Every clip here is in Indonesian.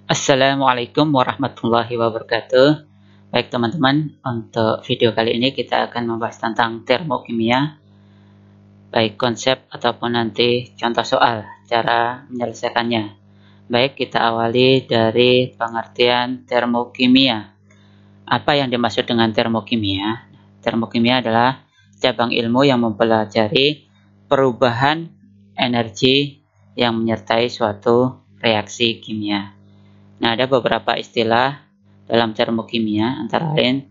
Assalamualaikum warahmatullahi wabarakatuh. Baik teman-teman, untuk video kali ini kita akan membahas tentang termokimia, baik konsep ataupun nanti contoh soal, cara menyelesaikannya. Baik, kita awali dari pengertian termokimia. Apa yang dimaksud dengan termokimia? Termokimia adalah cabang ilmu yang mempelajari perubahan energi yang menyertai suatu reaksi kimia. Nah, ada beberapa istilah dalam termokimia, antara lain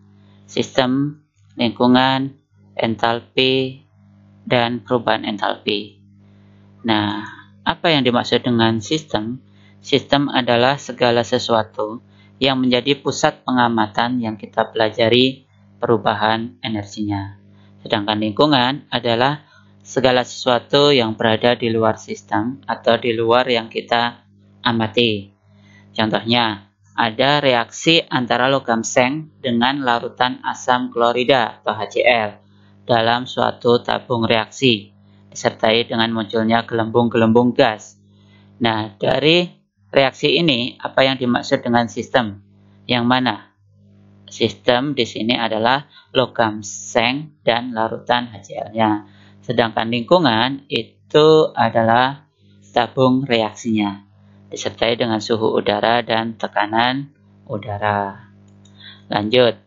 sistem, lingkungan, entalpi, dan perubahan entalpi. Nah, apa yang dimaksud dengan sistem? Sistem adalah segala sesuatu yang menjadi pusat pengamatan yang kita pelajari perubahan energinya. Sedangkan lingkungan adalah segala sesuatu yang berada di luar sistem atau di luar yang kita amati. Contohnya, ada reaksi antara logam seng dengan larutan asam klorida atau HCl dalam suatu tabung reaksi, disertai dengan munculnya gelembung-gelembung gas. Nah, dari reaksi ini, apa yang dimaksud dengan sistem? Yang mana? Sistem di sini adalah logam seng dan larutan HCl-nya. Sedangkan lingkungan itu adalah tabung reaksinya, disertai dengan suhu udara dan tekanan udara. Lanjut.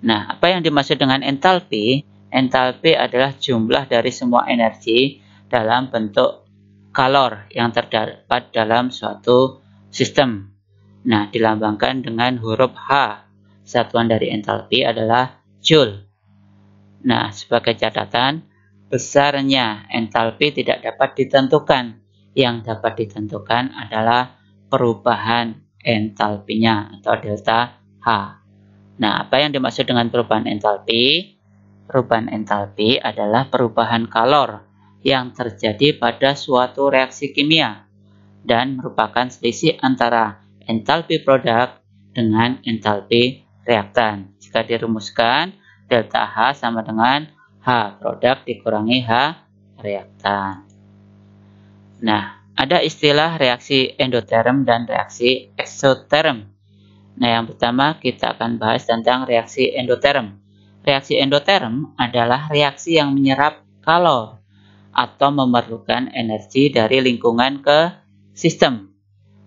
Nah, apa yang dimaksud dengan entalpi? Entalpi adalah jumlah dari semua energi dalam bentuk kalor yang terdapat dalam suatu sistem. Nah, dilambangkan dengan huruf H. Satuan dari entalpi adalah Joule. Nah, sebagai catatan, besarnya entalpi tidak dapat ditentukan. Yang dapat ditentukan adalah perubahan entalpinya atau delta H. Nah, apa yang dimaksud dengan perubahan entalpi? Perubahan entalpi adalah perubahan kalor yang terjadi pada suatu reaksi kimia dan merupakan selisih antara entalpi produk dengan entalpi reaktan. Jika dirumuskan, delta H sama dengan H produk dikurangi H reaktan. Nah, ada istilah reaksi endoterm dan reaksi eksoterm. Nah, yang pertama kita akan bahas tentang reaksi endoterm. Reaksi endoterm adalah reaksi yang menyerap kalor atau memerlukan energi dari lingkungan ke sistem.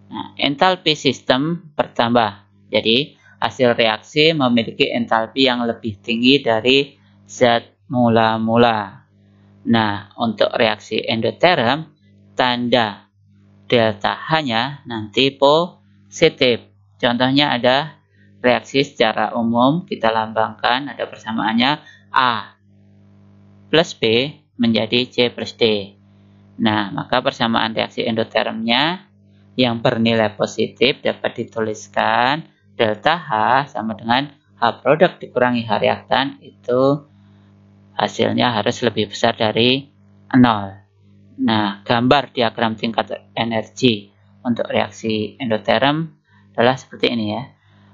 Nah, entalpi sistem bertambah. Jadi, hasil reaksi memiliki entalpi yang lebih tinggi dari zat mula-mula. Nah, untuk reaksi endoterm, tanda delta H-nya nanti positif. Contohnya ada reaksi secara umum kita lambangkan, ada persamaannya A plus B menjadi C plus D. Nah, maka persamaan reaksi endotermnya yang bernilai positif dapat dituliskan delta H sama dengan H produk dikurangi H reaktan, itu hasilnya harus lebih besar dari 0. Nah, gambar diagram tingkat energi untuk reaksi endoterm adalah seperti ini ya.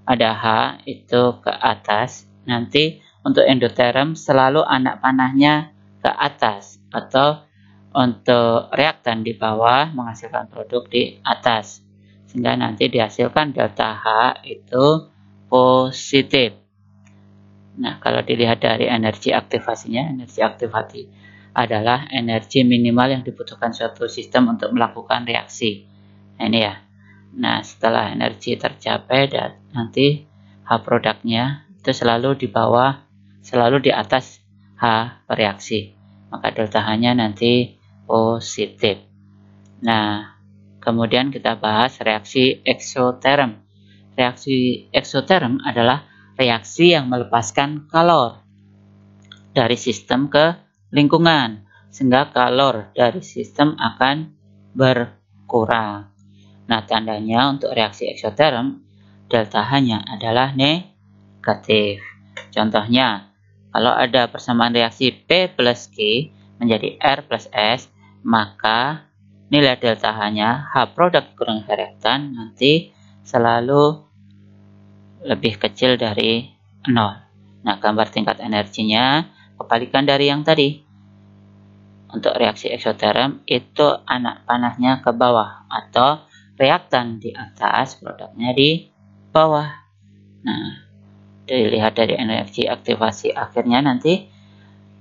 Ada H itu ke atas. Nanti untuk endoterm selalu anak panahnya ke atas, atau untuk reaktan di bawah menghasilkan produk di atas. Sehingga nanti dihasilkan delta H itu positif. Nah, kalau dilihat dari energi aktivasinya, energi aktivasi adalah energi minimal yang dibutuhkan suatu sistem untuk melakukan reaksi. Nah, ini ya. Nah, setelah energi tercapai dan nanti H produknya itu selalu di bawah, selalu di atas H reaksi. Maka delta H-nya nanti positif. Nah, kemudian kita bahas reaksi eksoterm. Reaksi eksoterm adalah reaksi yang melepaskan kalor dari sistem ke lingkungan, sehingga kalor dari sistem akan berkurang. Nah, tandanya untuk reaksi eksoterm, delta H-nya adalah negatif. Contohnya, kalau ada persamaan reaksi P plus Q menjadi R plus S, maka nilai delta H-nya, H produk dikurangi H reaktan, nanti selalu lebih kecil dari 0. Nah, gambar tingkat energinya kebalikan dari yang tadi. Untuk reaksi eksoterm itu anak panahnya ke bawah atau reaktan di atas, produknya di bawah. Nah, dilihat dari energi aktivasi akhirnya nanti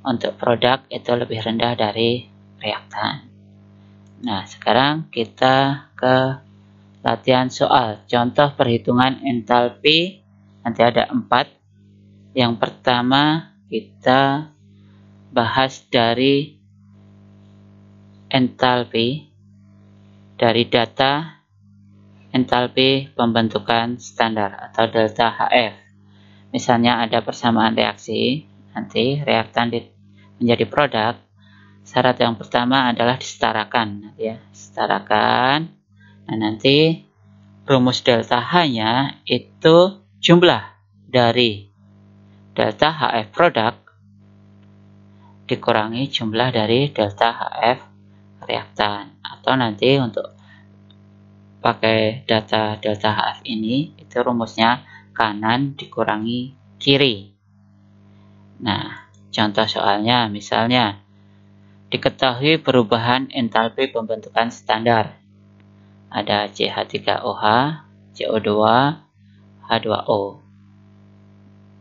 untuk produk itu lebih rendah dari reaktan. Nah, sekarang kita ke latihan soal. Contoh perhitungan entalpi, nanti ada 4. Yang pertama kita bahas dari entalpi, dari data entalpi pembentukan standar atau delta HF. Misalnya ada persamaan reaksi, nanti reaktan menjadi produk. Syarat yang pertama adalah disetarakan, ya, setarakan. Nah, nanti rumus delta H-nya itu jumlah dari delta HF produk dikurangi jumlah dari delta HF reaktan. Atau nanti untuk pakai data delta HF ini, itu rumusnya kanan dikurangi kiri. Nah, contoh soalnya misalnya diketahui perubahan entalpi pembentukan standar. Ada CH3OH, CO2, H2O.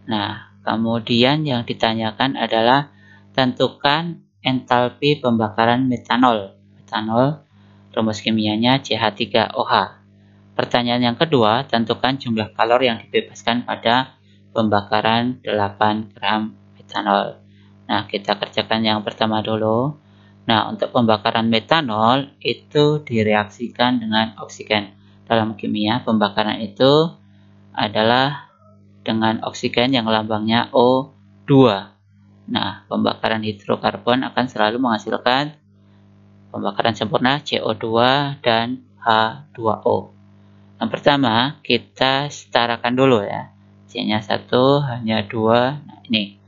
Nah, kemudian yang ditanyakan adalah tentukan entalpi pembakaran metanol. Metanol rumus kimianya CH3OH. Pertanyaan yang kedua, tentukan jumlah kalori yang dibebaskan pada pembakaran 8 gram metanol. Nah, kita kerjakan yang pertama dulu. Nah, untuk pembakaran metanol itu direaksikan dengan oksigen. Dalam kimia, pembakaran itu adalah dengan oksigen yang lambangnya O2. Nah, pembakaran hidrokarbon akan selalu menghasilkan pembakaran sempurna CO2 dan H2O. Yang pertama, kita setarakan dulu ya. C-nya 1, H-nya 2. Nah, ini.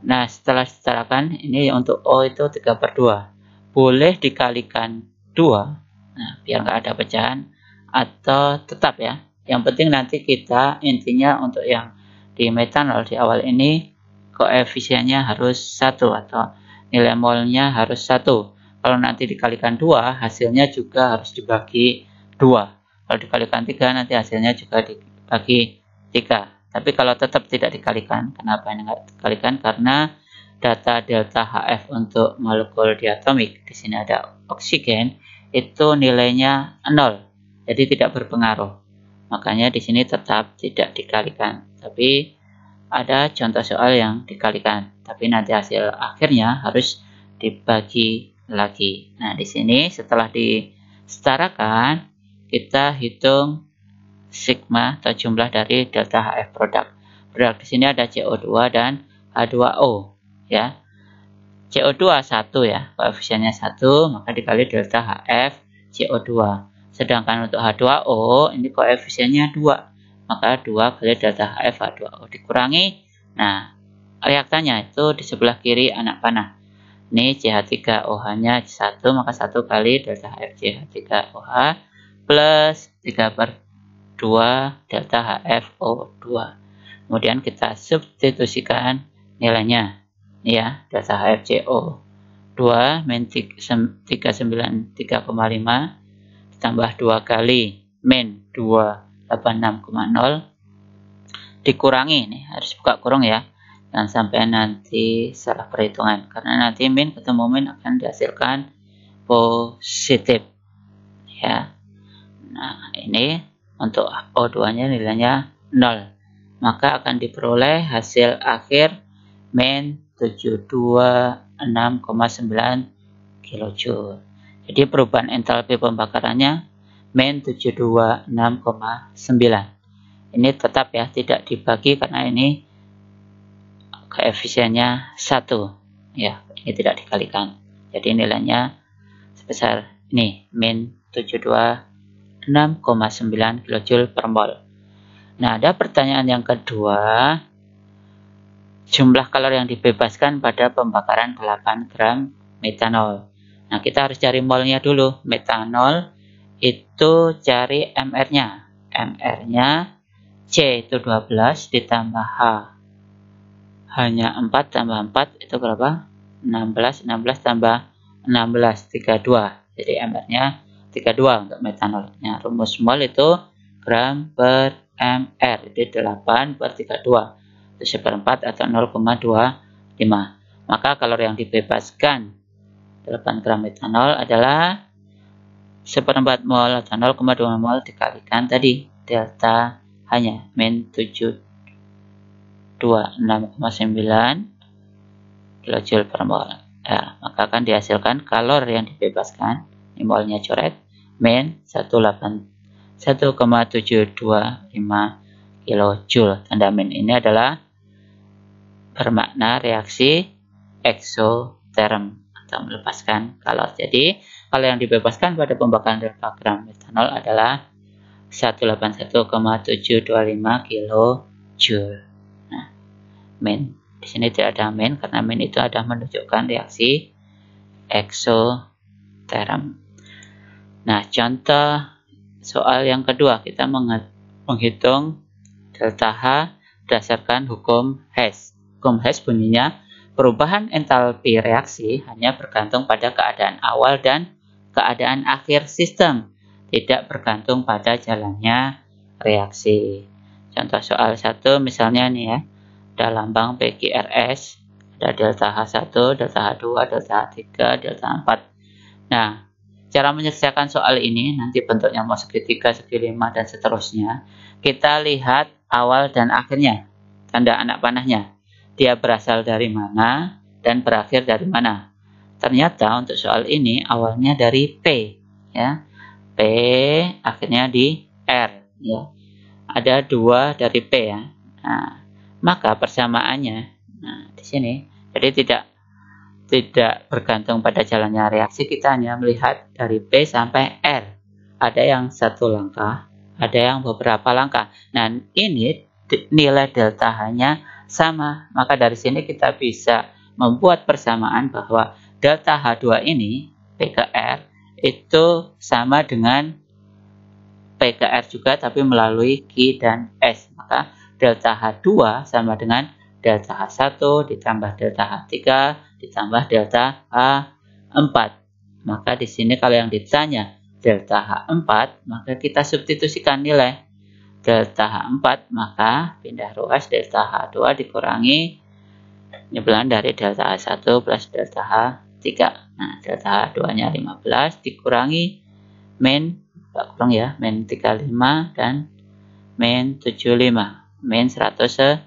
Nah, setelah setarakan, ini untuk O itu 3/2. Boleh dikalikan 2, nah, biar nggak ada pecahan, atau tetap ya. Yang penting nanti kita intinya untuk yang di metanol di awal ini, koefisiennya harus 1 atau nilai molnya harus 1. Kalau nanti dikalikan 2, hasilnya juga harus dibagi 2. Kalau dikalikan 3, nanti hasilnya juga dibagi 3. Tapi kalau tetap tidak dikalikan, kenapa ini nggak dikalikan? Karena data delta HF untuk molekul diatomik, di sini ada oksigen, itu nilainya 0, jadi tidak berpengaruh. Makanya di sini tetap tidak dikalikan. Tapi ada contoh soal yang dikalikan, tapi nanti hasil akhirnya harus dibagi lagi. Nah, di sini setelah disetarakan, kita hitung sigma atau jumlah dari delta HF produk. Produk di sini ada CO2 dan H2O. Ya, CO2 1 ya, koefisiennya 1, maka dikali delta HF CO2. Sedangkan untuk H2O ini koefisiennya 2, maka 2 kali delta HF H2O dikurangi. Nah, reaktannya itu di sebelah kiri anak panah. Ini CH3OH-nya 1, maka 1 kali delta HF CH3OH plus 3/2 delta HFO2. Kemudian kita substitusikan nilainya. Ya, delta HFCO 2 min 393,5 ditambah 2 kali min 286,0 dikurangi, nih harus buka kurung ya, jangan sampai nanti salah perhitungan, karena nanti min ketemu min akan dihasilkan positif ya. Nah, ini untuk O2 nya nilainya 0, maka akan diperoleh hasil akhir min 726,9 kJ. Jadi perubahan entalpi pembakarannya min 726,9. Ini tetap ya, tidak dibagi karena ini koefisiennya 1 ya, ini tidak dikalikan. Jadi nilainya sebesar ini min 726,9 kJ per mol. Nah, ada pertanyaan yang kedua. Jumlah kalori yang dibebaskan pada pembakaran 8 gram metanol. Nah, kita harus cari molnya dulu. Metanol itu cari MR-nya. MR-nya C itu 12 ditambah H. Hanya 4 tambah 4 itu berapa? 16. 16 tambah 16, 32. Jadi MR-nya 32 untuk metanolnya. Rumus mol itu gram per mr, jadi 8 per 32 itu 1/4 atau 0,25. Maka kalori yang dibebaskan 8 gram metanol adalah 1/4 mol atau 0,2 mol dikalikan tadi delta hanya min 726,9 kilojoule per mol. Ya, maka akan dihasilkan kalori yang dibebaskan, ini molnya coret, min 1,725 kilojoule. Tanda min ini adalah bermakna reaksi eksoterm atau melepaskan kalori. Jadi kalau yang dibebaskan pada pembakaran berapa gram metanol adalah 181,725 kilojoule. Nah, min di sini tidak ada min karena min itu ada menunjukkan reaksi eksoterm. Nah, contoh soal yang kedua, kita menghitung delta H berdasarkan hukum Hess. Hukum Hess bunyinya perubahan entalpi reaksi hanya bergantung pada keadaan awal dan keadaan akhir sistem, tidak bergantung pada jalannya reaksi. Contoh soal 1 misalnya nih ya, ada lambang PQRS, ada delta H1, delta H2, delta H3, delta H4. Nah, cara menyelesaikan soal ini, nanti bentuknya mau segi 3, segi 5, dan seterusnya. Kita lihat awal dan akhirnya, tanda anak panahnya. Dia berasal dari mana dan berakhir dari mana. Ternyata untuk soal ini awalnya dari P, ya. P akhirnya di R, ya. Ada 2 dari P ya. Nah, maka persamaannya, nah di sini, jadi tidak bergantung pada jalannya reaksi, kita hanya melihat dari P sampai R. Ada yang 1 langkah, ada yang beberapa langkah. Nah, ini nilai delta H-nya sama. Maka dari sini kita bisa membuat persamaan bahwa delta H2 ini, P ke R, itu sama dengan P ke R juga, tapi melalui Q dan S. Maka delta H2 sama dengan delta H1 ditambah delta H3 ditambah delta H4. Maka di sini kalau yang ditanya delta H4, maka kita substitusikan nilai delta H4, maka pindah ruas delta H2 dikurangi penyebelan dari delta H1 plus delta H3. Nah, delta H2-nya 15 dikurangi min, kurang ya, min 35 dan min 75. Min 110.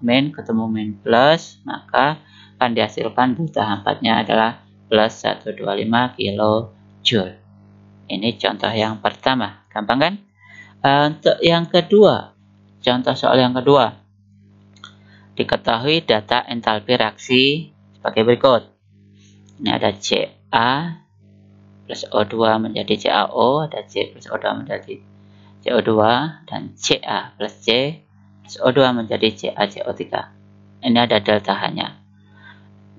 Min ketemu min plus, maka akan dihasilkan delta H4-nya adalah plus 125 kilojoule. Ini contoh yang pertama. Gampang kan? Untuk yang kedua, contoh soal yang kedua. Diketahui data entalpi reaksi sebagai berikut. Ini ada Ca plus O2 menjadi CaO, ada C plus O2 menjadi CO2, dan Ca plus C plus O2 menjadi CaCO3. Ini ada delta H-nya.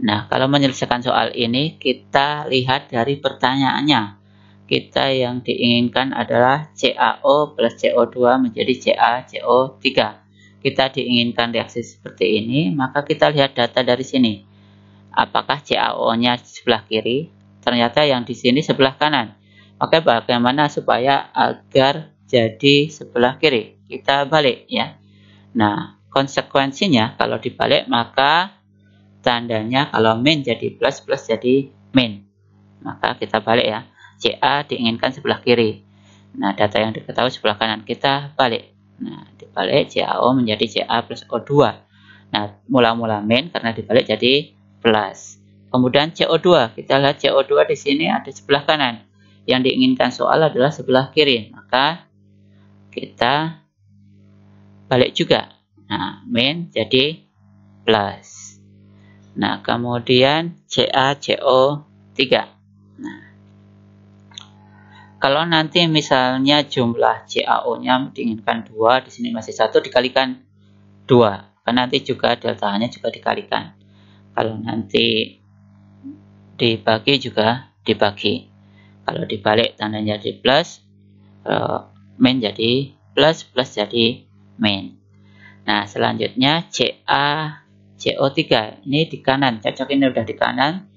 Nah, kalau menyelesaikan soal ini, kita lihat dari pertanyaannya. Kita yang diinginkan adalah CaO plus CO2 menjadi CaCO3. Kita diinginkan reaksi seperti ini, maka kita lihat data dari sini. Apakah CaO-nya sebelah kiri? Ternyata yang di sini sebelah kanan. Maka bagaimana supaya agar jadi sebelah kiri? Kita balik ya. Nah, konsekuensinya kalau dibalik maka tandanya kalau min jadi plus, plus jadi min. Maka kita balik ya. Ca diinginkan sebelah kiri. Nah, data yang diketahui sebelah kanan, kita balik. Nah, dibalik CaO menjadi Ca plus O2. Nah, mula-mula min karena dibalik jadi plus. Kemudian CO2, kita lihat CO2 di sini ada sebelah kanan. Yang diinginkan soal adalah sebelah kiri. Maka kita balik juga. Nah, min jadi plus. Nah, kemudian CaCO3. Nah, kalau nanti misalnya jumlah CaO-nya diinginkan 2, di sini masih 1 dikalikan 2. Kan nanti juga delta-nya juga dikalikan. Kalau nanti dibagi juga dibagi. Kalau dibalik tandanya jadi plus, min jadi plus, plus jadi min. Nah, selanjutnya CaCO3 ini di kanan, cocok ini udah di kanan,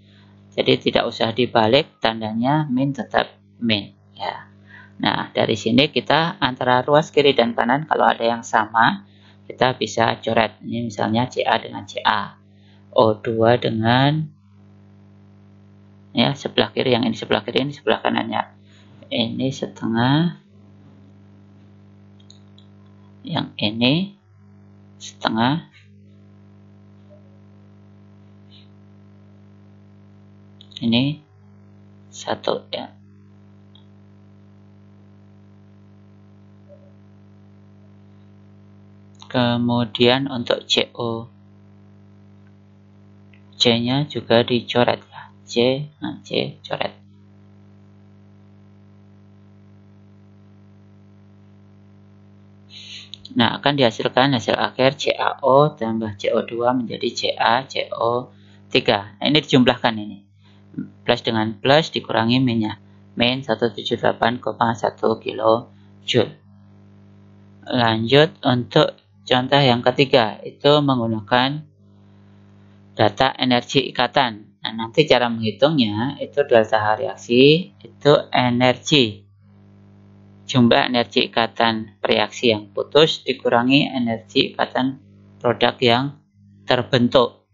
jadi tidak usah dibalik, tandanya min tetap min. ya. Nah, dari sini kita antara ruas kiri dan kanan kalau ada yang sama, kita bisa coret. Ini misalnya CA dengan CA, O2 dengan ya sebelah kiri, yang ini sebelah kiri, ini sebelah kanannya. Ini setengah, yang ini setengah, ini satu ya. Kemudian untuk CO, C-nya juga dicoret ya. C coret. Nah, akan dihasilkan hasil akhir CaO tambah CO2 menjadi CaCO3. Nah, ini dijumlahkan ini. Plus dengan plus dikurangi minnya. Min 178,1 kJ. Lanjut untuk contoh yang ketiga, itu menggunakan data energi ikatan. Nah, nanti cara menghitungnya itu delta H reaksi, itu energi. Jumlah energi ikatan reaksi yang putus dikurangi energi ikatan produk yang terbentuk.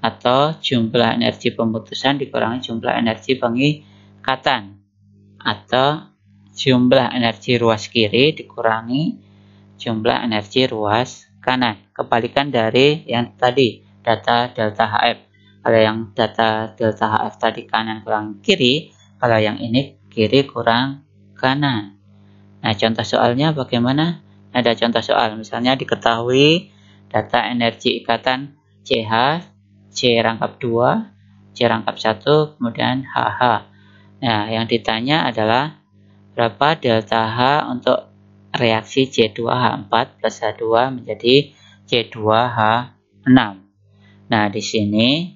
Atau jumlah energi pemutusan dikurangi jumlah energi pengikatan. Atau jumlah energi ruas kiri dikurangi jumlah energi ruas kanan. Kebalikan dari yang tadi, data delta HF. Kalau yang data delta HF tadi kanan kurang kiri, kalau yang ini kiri kurang kanan. Nah, contoh soalnya bagaimana? Ada contoh soal, misalnya diketahui data energi ikatan CH, C rangkap 2, C rangkap 1, kemudian HH. Nah, yang ditanya adalah berapa delta H untuk reaksi C2H4 plus H2 menjadi C2H6. Nah, di sini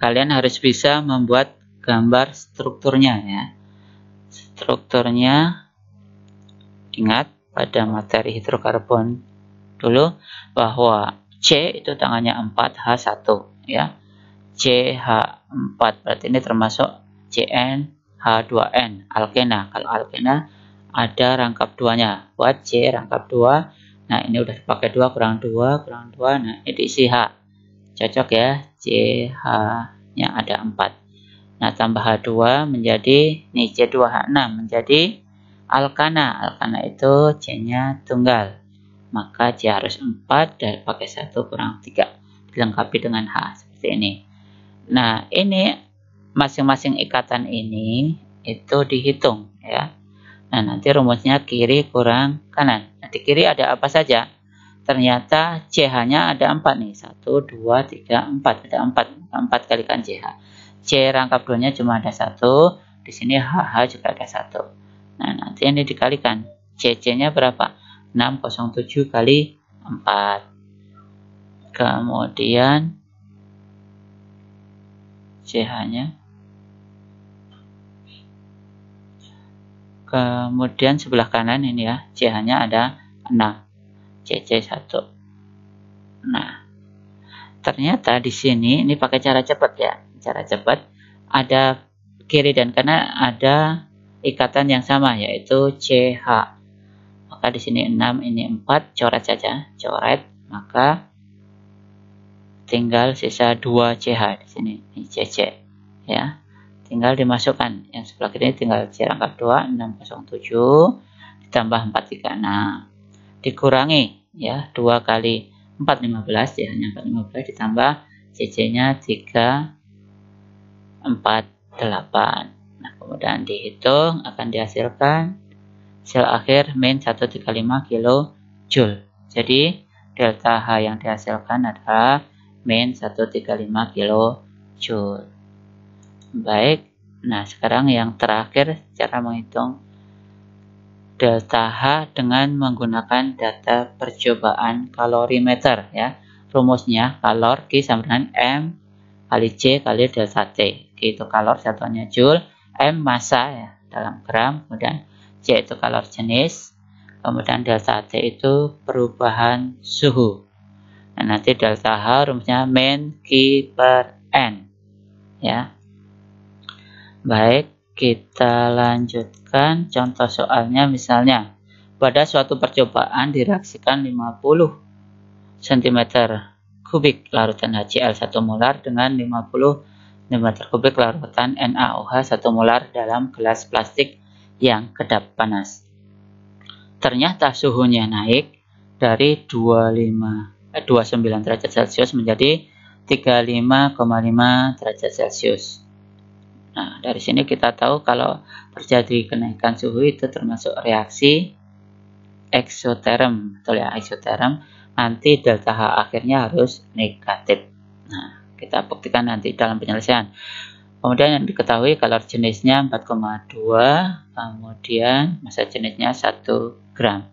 kalian harus bisa membuat gambar strukturnya ya. Strukturnya, ingat pada materi hidrokarbon dulu bahwa C itu tangannya 4H1 ya. CH4 berarti ini termasuk CnH2n alkena. Kalau alkena ada rangkap 2-nya. Buat C rangkap 2. Nah, ini udah dipakai 2 kurang 2 kurang 2. Nah, ini diisi H. Cocok ya. CH-nya ada 4. Nah, tambah H2 menjadi nih C2H6 menjadi alkana. Alkana itu C-nya tunggal. Maka C harus 4 dan pakai 1 kurang 3. Dilengkapi dengan H seperti ini. Nah, ini masing-masing ikatan ini itu dihitung ya. Nah, nanti rumusnya kiri kurang kanan. Nah, di kiri ada apa saja? Ternyata CH-nya ada 4 nih. 1, 2, 3, 4. Ada 4. 4 kalikan CH. C rangkap 2-nya cuma ada 1. Di sini HH juga ada 1. Nah, nanti ini dikalikan. CC-nya berapa? 607 kali 4. Kemudian CH-nya. Kemudian sebelah kanan ini ya, CH-nya ada 6. CC 1. Nah, ternyata di sini ini pakai cara cepat ya. Cara cepat, ada kiri dan kanan ada ikatan yang sama yaitu CH. Maka di sini 6, ini 4, coret saja, coret. Maka tinggal sisa 2 CH di sini, ini CC ya. Tinggal dimasukkan, yang sebelah kiri tinggal C rangkap 2, 607 ditambah 436 dikurangi ya, 2 kali 4, 15 ya, hanya 15 ditambah CC-nya 348. Nah, kemudian dihitung akan dihasilkan hasil akhir min 135 kJ. Jadi delta H yang dihasilkan adalah min 135 kJ. Baik, nah sekarang yang terakhir cara menghitung delta H dengan menggunakan data percobaan kalorimeter ya. Rumusnya kalor Q sama dengan M kali C kali delta T. Q itu kalor satuannya joule, M massa ya dalam gram, kemudian C itu kalor jenis, kemudian delta T itu perubahan suhu. Nah, nanti delta H rumusnya min Q per N ya. Baik, kita lanjutkan contoh soalnya. Misalnya, pada suatu percobaan direaksikan 50 cm kubik larutan HCl 1 molar dengan 50 cm kubik larutan NaOH 1 molar dalam gelas plastik yang kedap panas. Ternyata suhunya naik dari 29 derajat Celcius menjadi 35,5 derajat Celcius. Nah, dari sini kita tahu kalau terjadi kenaikan suhu itu termasuk reaksi eksoterm, betul ya, eksoterm. Nanti delta H akhirnya harus negatif. Nah, kita buktikan nanti dalam penyelesaian. Kemudian yang diketahui kalori jenisnya 4,2, kemudian massa jenisnya 1 gram.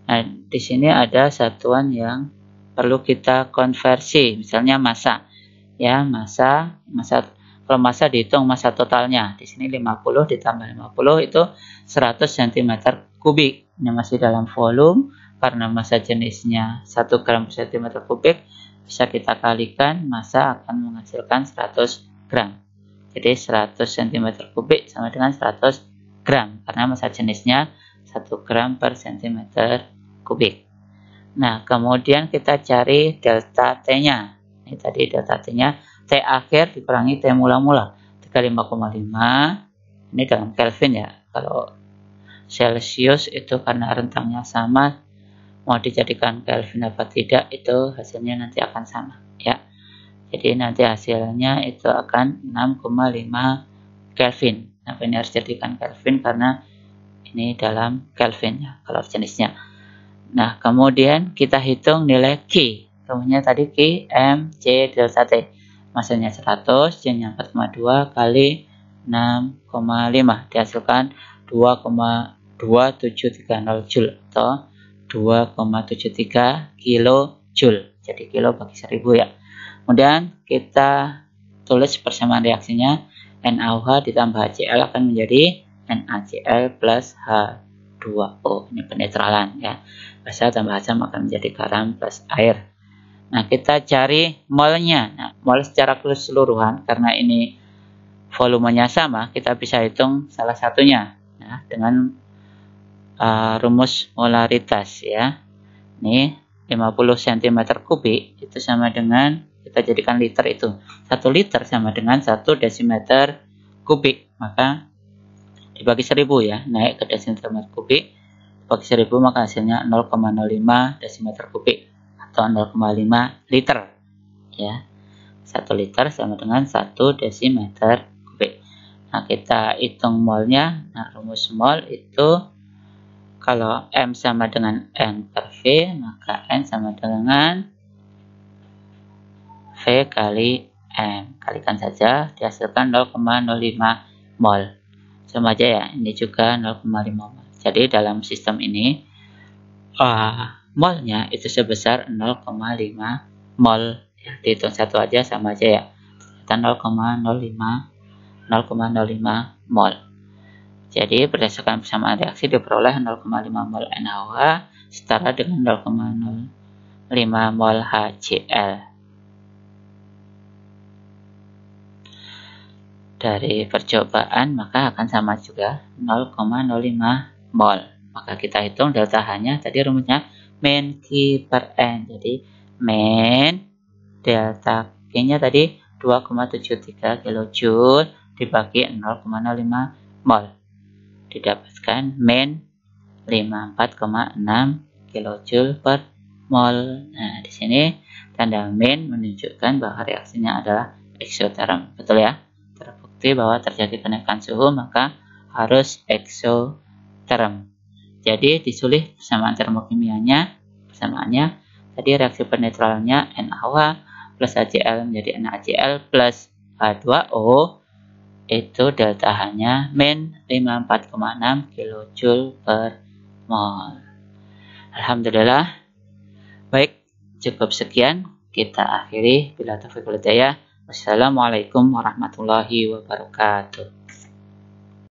Nah, di sini ada satuan yang perlu kita konversi, misalnya massa. Ya, massa kalau massa dihitung massa totalnya. Di sini 50 ditambah 50 itu 100 cm kubik. Ini masih dalam volume karena massa jenisnya 1 gram per cm kubik, bisa kita kalikan, massa akan menghasilkan 100 gram. Jadi 100 cm kubik sama dengan 100 gram karena massa jenisnya 1 gram per cm kubik. Nah, kemudian kita cari delta T-nya. Ini tadi delta T-nya, T akhir dikurangi T mula-mula. 35,5. Ini dalam Kelvin ya. Kalau Celsius itu karena rentangnya sama, mau dijadikan Kelvin apa tidak, itu hasilnya nanti akan sama. Ya. Jadi nanti hasilnya itu akan 6,5 Kelvin. Nah, ini harus jadikan Kelvin karena ini dalam Kelvin ya, kalau jenisnya. Nah, kemudian kita hitung nilai Q. Rumusnya tadi Q, M, C, delta T. Massanya 100, C-nya 4,2 kali 6,5. Dihasilkan 2,2730 Joule atau 2,73 kilojoule. Jadi kilo bagi 1000 ya. Kemudian kita tulis persamaan reaksinya. NaOH ditambah HCl akan menjadi NaCl plus H2O. Ini penetralan ya. Basa tambah asam akan menjadi garam plus air. Nah, kita cari molnya. Nah, mol secara keseluruhan karena ini volumenya sama, kita bisa hitung salah satunya ya, dengan rumus molaritas ya. Ini 50 cm kubik itu sama dengan, kita jadikan liter itu. 1 liter sama dengan 1 desimeter kubik. Maka dibagi 1000 ya, naik ke desimeter kubik. Bagi 1000 maka hasilnya 0,05 desimeter kubik atau 0,5 liter ya. 1 liter sama dengan 1 desimeter kubik. Nah, kita hitung molnya. Nah, rumus mol itu kalau M sama dengan N per V, maka N sama dengan V kali M. Kalikan saja, dihasilkan 0,05 mol. Sama aja ya, ini juga 0,5 mol. Jadi dalam sistem ini molnya itu sebesar 0,5 mol ya, dihitung satu aja sama aja ya, kita 0,05 mol. Jadi berdasarkan persamaan reaksi diperoleh 0,5 mol NaOH setara dengan 0,05 mol HCl. Dari percobaan maka akan sama juga 0,05 mol. Maka kita hitung delta H-nya tadi rumusnya min Q per N. Jadi min delta Q-nya tadi 2,73 kilojoule dibagi 0,05 mol. Didapatkan min 54,6 kilojoule per mol. Nah, di sini tanda min menunjukkan bahwa reaksinya adalah eksoterm. Betul ya? Terbukti bahwa terjadi kenaikan suhu maka harus eksoterm. Jadi disulis persamaan termokimianya. Persamaannya tadi reaksi penetralnya NaOH plus HCl menjadi NaCl plus H2O, itu delta H-nya min 54,6 kilojoule per mol. Alhamdulillah. Baik, cukup sekian. Kita akhiri. Bila taufiq wal hidayah. Wassalamualaikum warahmatullahi wabarakatuh.